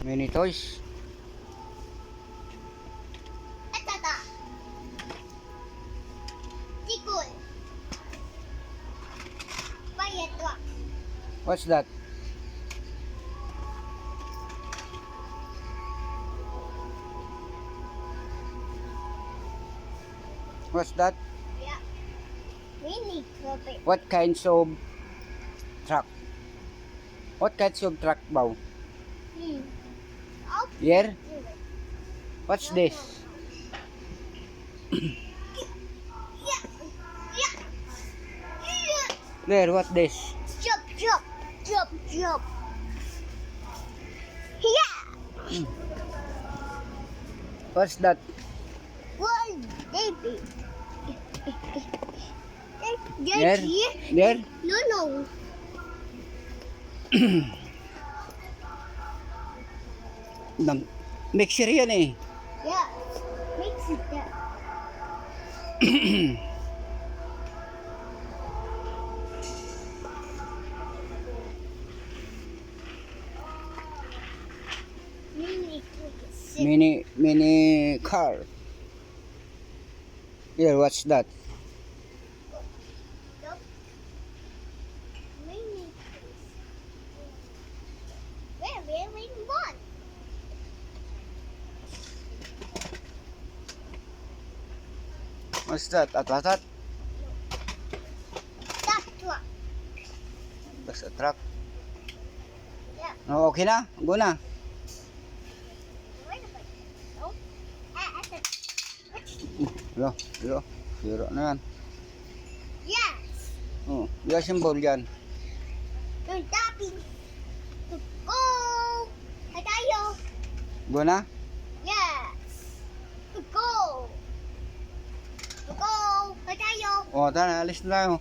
Mini toys. Atata. Tikul. Fire truck. What's that? What's that? Yeah. Mini truck. What kinds of truck? What kinds of truck ba? Oh. Here? What's this? Yeah. Yeah. Yeah. There, what this? Jump, jump, jump, jump. Yeah. What's that? One baby. There? There? No, no. Mixer yan eh. Yeah. Makes it that. Mini car. Here, what's that? Where one? What's that? At? That one. That's a truck. Yeah. Oh, okay na? Go na. Wait a minute. No. Yo. Zero na yan. Yes. Oh, yung symbol yan. Yung tapping. Go. Ay tayo. Go na? Yes. Go. Go. Ay tayo. O, tara, alis na tayo.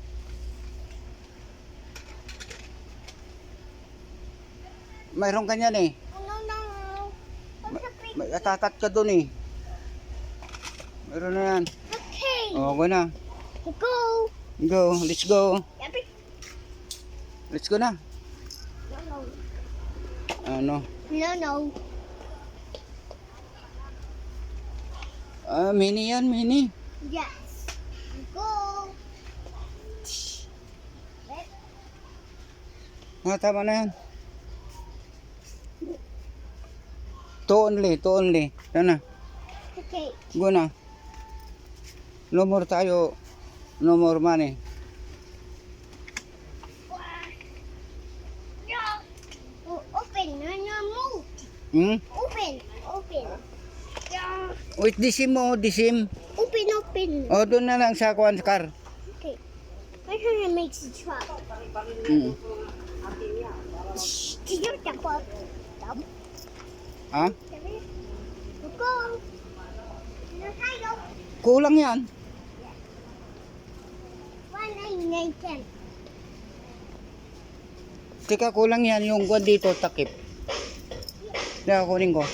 Mayroon ka niyan eh. Oh, no. May atatat ka dun eh. Mayroon na yan. Okay. O, go na. Go. Go, let's go. Yapi. Let's go na. No. Ano? No. Mini yan, mini. Yes. Go. Tama na yan. Two only. Yan na. Okay. Go na. No more tayo. No more money. Open. No, move. Hmm? Open. Wait, disim mo, disim. Open. O, doon na lang sa kuwan car. Okay. I'm trying to make the truck. Hmm. Did you tap up? Ha? Go. No, tayo. Kulang yan. 1,910. Teka, kulang yan yung kuwan dito, takip. Kaya kunin ko.